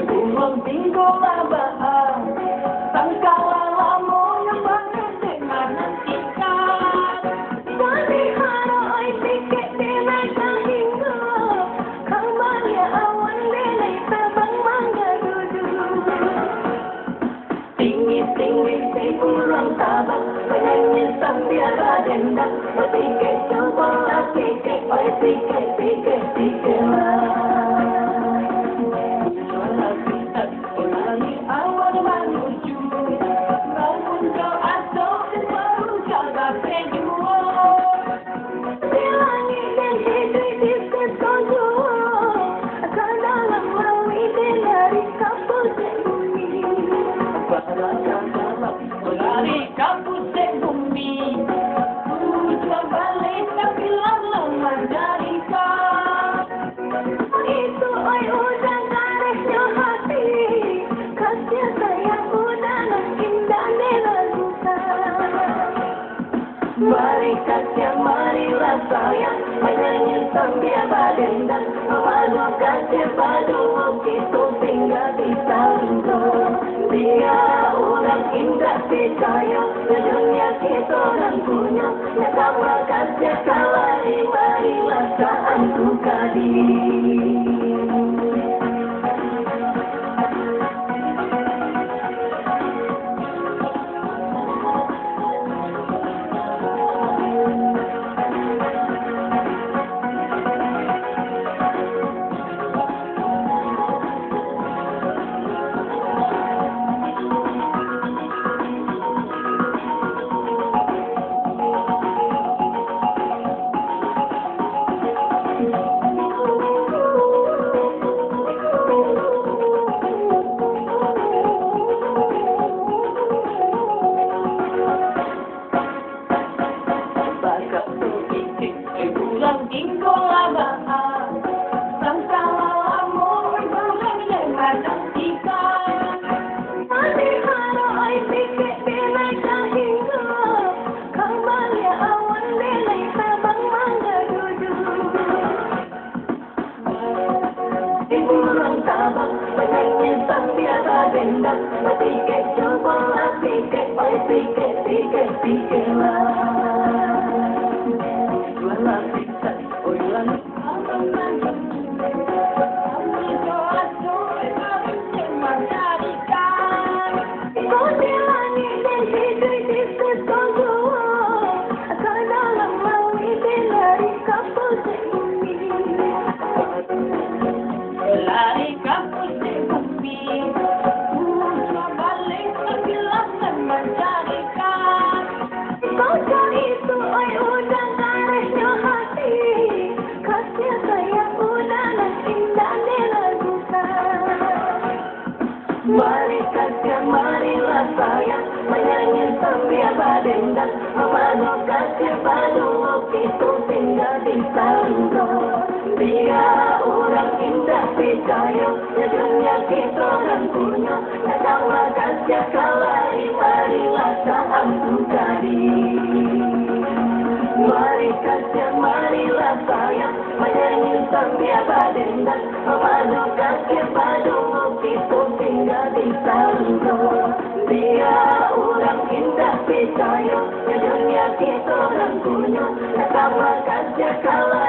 Burung tinggal abang, sangkala mo yang bakit nantikan. Dari haro ay pikit dinay kahinggo, kamarya awan dinay tabang mga dudu. Tinggi-tinggi si burung tabang, penyanyi sambil radendang, berpikir coba pikir, oi pikir lah. Lari kabut bumi, putra balik tapi lama dari kau. Itu ay udah garisnya hati, kasih sayang udah indah nelagukan. Mari kasih marilah sayang, menyanyi sambil badendang, memadu kasih padu itu tinggal di salungku. Dia orang indah percaya, dunia kita orang punya, yang sama kasih kalari marilah saat duka di. Penyanyi sambil badendang, berpikir coba pikir, oi pikir lah. Jualan pikir, oi langit abang lagi. Kami doa mencarikan. Kau di langit dan hidup di sekolah, akan dalam laut dari kapal bumi. Lari kapal bumi, putra balik tapi lama mencarikan. Kau itu ay udah garisnya hati, kasih sayang udah indah nelagukan. Mari kasih marilah sayang, menyanyi sambil badendang, memadu kasih padu itu tinggal di salungku. Dia orang indah percaya, dunia kita orang punya, yang sama kasih kalari marilah saat duka di. Mari kasih marilah sayang, menyanyi sambil badendang, memadu kasih padu itu tinggal di salungku. Dia orang indah percaya, dunia kita orang punya, yang sama kasih kalari